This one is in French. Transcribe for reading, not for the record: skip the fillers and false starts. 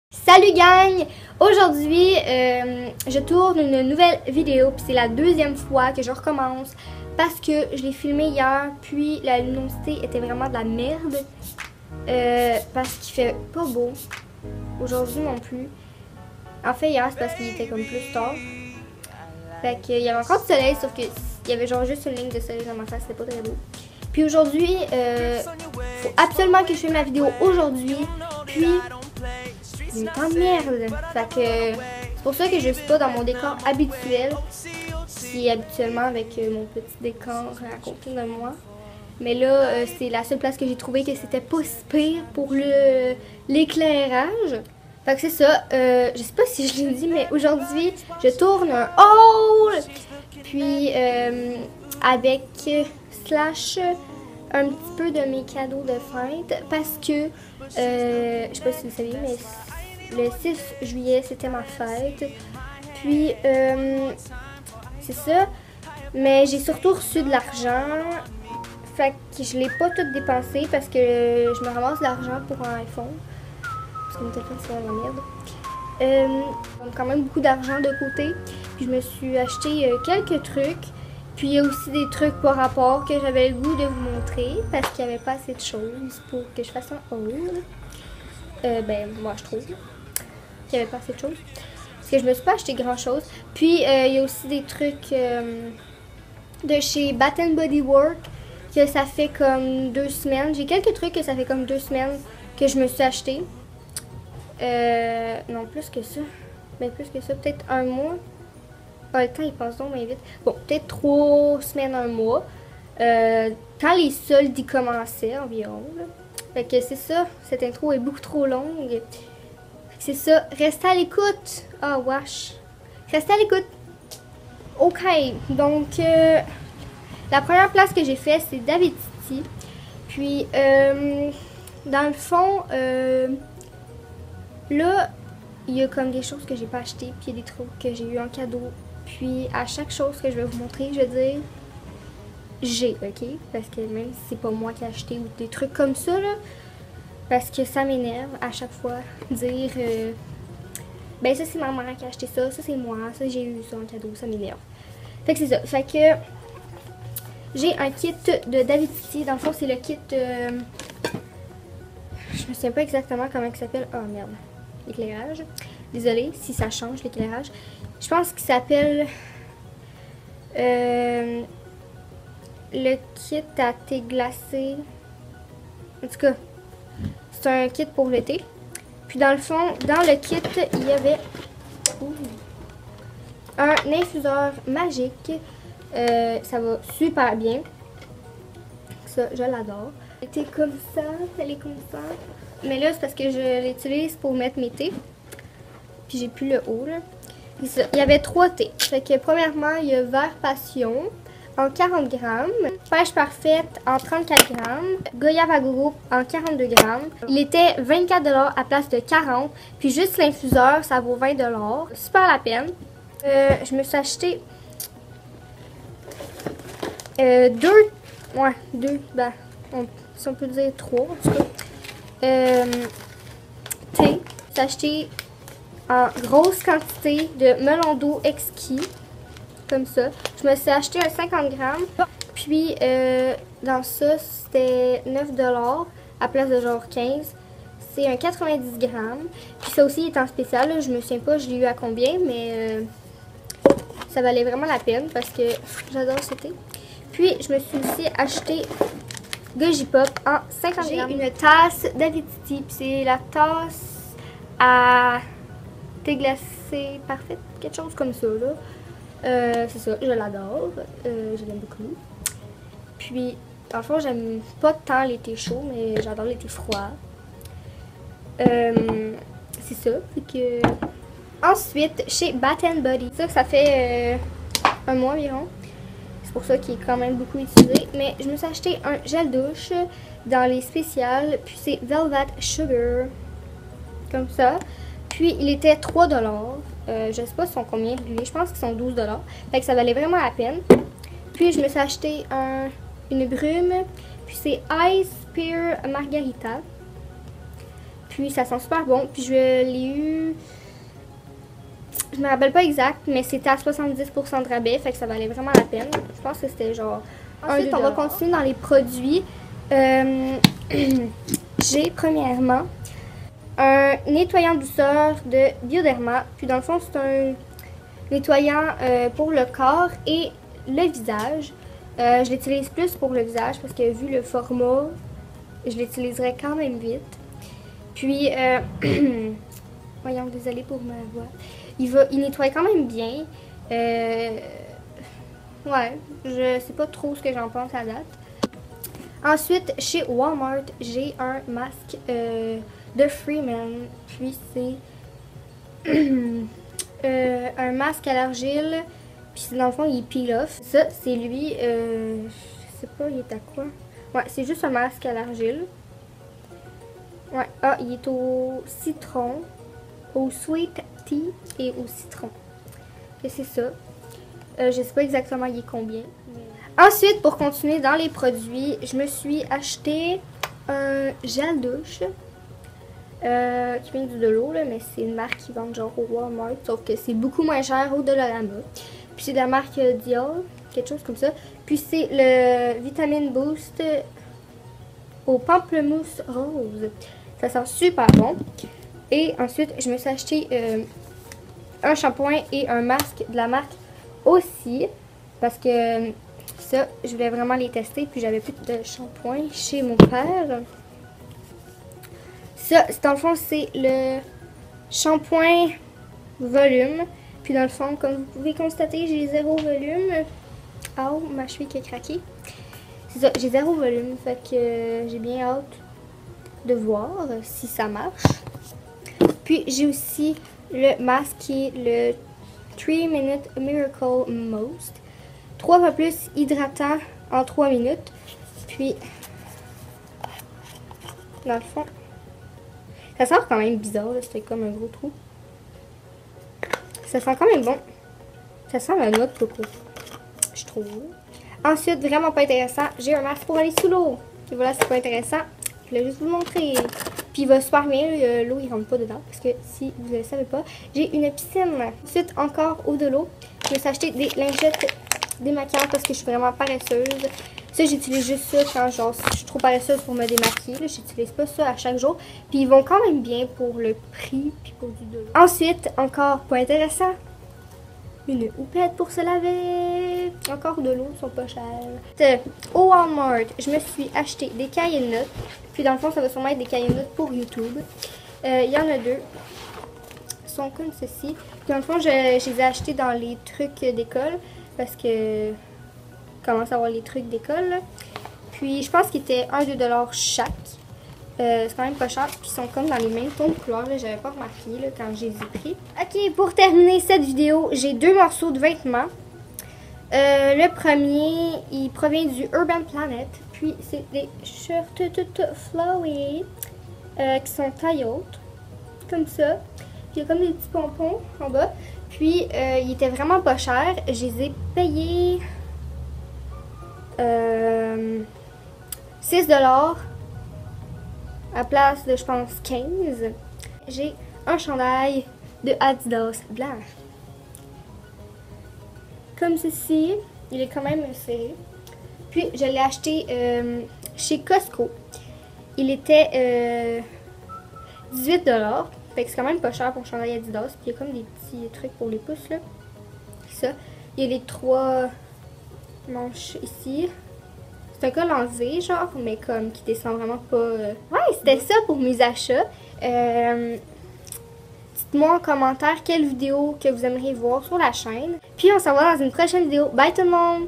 Salut gang! Aujourd'hui, je tourne une nouvelle vidéo, puis c'est la deuxième fois que je recommence parce que je l'ai filmé hier, puis la luminosité était vraiment de la merde parce qu'il fait pas beau. Aujourd'hui non plus. En fait, hier, c'est parce qu'il était comme plus tard. Fait qu'il y avait encore du soleil, sauf qu'il y avait genre juste une ligne de soleil dans ma face, c'était pas très beau. Puis aujourd'hui, faut absolument que je filme la vidéo aujourd'hui, puis il me temps de merde. Fait que c'est pour ça que je suis pas dans mon décor habituel, qui est habituellement avec mon petit décor à côté de moi. Mais là, c'est la seule place que j'ai trouvé que c'était pas si pire pour l'éclairage. Fait que c'est ça. Je sais pas si je l'ai dit, mais aujourd'hui, je tourne un haul. Puis avec slash un petit peu de mes cadeaux de fête parce que je sais pas si vous savez, mais le 6 juillet c'était ma fête. Puis c'est ça. Mais j'ai surtout reçu de l'argent. Fait que je l'ai pas tout dépensé parce que je me ramasse de l'argent pour un iPhone. Parce que mon téléphone c'est la merde. J'ai quand même beaucoup d'argent de côté. Puis je me suis acheté quelques trucs. Puis il y a aussi des trucs par rapport que j'avais le goût de vous montrer parce qu'il n'y avait pas assez de choses pour que je fasse un haul. Ben moi je trouve qu'il n'y avait pas assez de choses. Parce que je me suis pas acheté grand chose. Puis il y a aussi des trucs de chez Bath & Body Works que ça fait comme 2 semaines. J'ai quelques trucs que ça fait comme 2 semaines que je me suis acheté. Non, plus que ça. Ben plus que ça, peut-être un mois. Ah, le temps il passe donc bien vite. Bon, peut-être 3 semaines, un mois. Quand les soldes y commençaient environ. Là. Fait que c'est ça. Cette intro est beaucoup trop longue. C'est ça. Restez à l'écoute. Ah, wesh. Restez à l'écoute. Ok. Donc, la première place que j'ai fait, c'est David City. Puis, dans le fond, là, il y a comme des choses que j'ai pas achetées. Puis, il y a des trucs que j'ai eu en cadeau. Puis, à chaque chose que je vais vous montrer, je vais dire j'ai, ok? Parce que même si c'est pas moi qui ai acheté ou des trucs comme ça, là, parce que ça m'énerve à chaque fois dire ben ça c'est ma mère qui a acheté ça, ça c'est moi, ça j'ai eu ça en cadeau, ça m'énerve. Fait que c'est ça. Fait que j'ai un kit de David City. Dans le fond, c'est le kit. Je me souviens pas exactement comment il s'appelle. Oh merde. L'éclairage. Désolée si ça change l'éclairage. Je pense qu'il s'appelle le kit à thé glacé. En tout cas, c'est un kit pour l'été. Puis dans le fond, dans le kit, il y avait un infuseur magique. Ça va super bien. Ça, je l'adore. Elle est comme ça, elle est comme ça. Mais là, c'est parce que je l'utilise pour mettre mes thés. Puis j'ai plus le haut, là. Il y avait 3 thés. Fait que premièrement, il y a Vert Passion en 40 grammes, Pêche Parfaite en 34 grammes, Goyave à gogo en 42 grammes. Il était 24 $ à place de 40. Puis juste l'infuseur, ça vaut 20 $. Super la peine. Je me suis acheté deux, ben, si on peut dire 3 en tout cas. Thé. J'ai acheté en grosse quantité de melon d'eau exquis, comme ça. Je me suis acheté un 50 grammes, puis dans ça, c'était 9 $ à place de genre 15. C'est un 90 grammes. Puis ça aussi est en spécial, là. Je me souviens pas, je l'ai eu à combien, mais ça valait vraiment la peine parce que j'adore ce thé. Puis je me suis aussi acheté Goji Pop en 50 grammes. J'ai une tasse David City, puis c'est la tasse à thé glacé parfaite, quelque chose comme ça là. C'est ça, je l'adore, je l'aime beaucoup. Puis, dans le fond, j'aime pas tant les thés chauds, mais j'adore les thés froids. C'est ça, fait que... Ensuite, chez Bath & Body, ça fait un mois environ. C'est pour ça qu'il est quand même beaucoup utilisé. Mais je me suis acheté un gel douche dans les spéciales, puis c'est Velvet Sugar, comme ça. Puis, il était 3 $. Je sais pas si sont combien, je pense qu'ils sont 12 $. Fait que ça valait vraiment la peine. Puis, je me suis acheté une brume. Puis, c'est Ice Pear Margarita. Puis ça sent super bon. Puis je l'ai eu... Je me rappelle pas exact, mais c'était à 70% de rabais, fait que ça valait vraiment la peine. Je pense que c'était genre... Ensuite, on va continuer dans les produits. J'ai premièrement un nettoyant douceur de Bioderma. Puis dans le fond, c'est un nettoyant pour le corps et le visage. Je l'utilise plus pour le visage parce que vu le format, je l'utiliserai quand même vite. Puis, voyons, désolée pour ma voix. Il nettoie quand même bien. Ouais, je sais pas trop ce que j'en pense à date. Ensuite, chez Walmart, j'ai un masque de Freeman. Puis c'est un masque à l'argile. Puis dans le fond, il peel off. Ça, c'est lui. Je sais pas, il est à quoi? Ouais, c'est juste un masque à l'argile. Ouais, ah, il est au citron, au sweet tea et au citron. Et c'est ça. Je sais pas exactement il est combien. Mais... Ensuite, pour continuer dans les produits, je me suis acheté un gel douche. Qui vient du Dolo, là, mais c'est une marque qui vend genre au Walmart. Sauf que c'est beaucoup moins cher au Dollarama. Puis c'est de la marque Dior, quelque chose comme ça. Puis c'est le Vitamine Boost au pamplemousse rose. Ça sent super bon. Et ensuite, je me suis acheté un shampoing et un masque de la marque aussi. Parce que ça, je voulais vraiment les tester. Puis j'avais plus de shampoing chez mon père. Ça, dans le fond, c'est le shampoing volume. Puis dans le fond, comme vous pouvez constater, j'ai 0 volume. Oh, ma cheville qui a craqué. C'est ça, j'ai 0 volume. Fait que j'ai bien hâte de voir si ça marche. Puis j'ai aussi le masque qui est le 3 Minute Miracle Most. 3 fois plus hydratant en 3 minutes. Puis, dans le fond, ça sent quand même bizarre. C'était comme un gros trou. Ça sent quand même bon. Ça sent la noix de coco, je trouve. Ensuite, vraiment pas intéressant, j'ai un masque pour aller sous l'eau. Et voilà, c'est pas intéressant. Je voulais juste vous le montrer. Puis il va super bien, l'eau il rentre pas dedans. Parce que si vous ne le savez pas, j'ai une piscine. Ensuite, encore eau de l'eau. Je me suis acheté des lingettes démaquillantes parce que je suis vraiment paresseuse. Ça, j'utilise juste ça quand genre, je suis trop paresseuse pour me démaquiller. J'utilise pas ça à chaque jour. Puis ils vont quand même bien pour le prix puis pour du de l'eau. Ensuite, encore pas intéressant, une houppette pour se laver. Encore de l'eau, ils sont pas chers. Au Walmart, je me suis acheté des cahiers de notes. Puis dans le fond, ça va sûrement être des cahiers de notes pour YouTube. Il y en a deux. Ils sont comme ceci. Puis dans le fond, je les ai achetés dans les trucs d'école. Parce que je commence à avoir les trucs d'école. Puis je pense qu'ils étaient 1-2$ chaque. C'est quand même pas cher. Puis ils sont comme dans les mêmes tons de couleurs. J'avais pas remarqué là, quand je les ai pris. Ok, pour terminer cette vidéo, j'ai 2 morceaux de vêtements. Le premier, il provient du Urban Planet. Puis c'est des shirts flowy qui sont taille haute. Comme ça. Puis il y a comme des petits pompons en bas. Puis il était vraiment pas cher. Je les ai payés 6$ à place de, je pense, 15. J'ai un chandail de Adidas blanc. Comme ceci. Il est quand même serré. Puis, je l'ai acheté chez Costco. Il était 18$. Fait que c'est quand même pas cher pour un chandail Adidas. Puis, il y a comme des petits trucs pour les pouces, là. Ça. Il y a les 3 manches ici. C'est un col en V, genre, mais comme qui descend vraiment pas... Ouais, c'était ça pour mes achats. Dites-moi en commentaire quelle vidéo que vous aimeriez voir sur la chaîne. Puis on se revoit dans une prochaine vidéo. Bye tout le monde!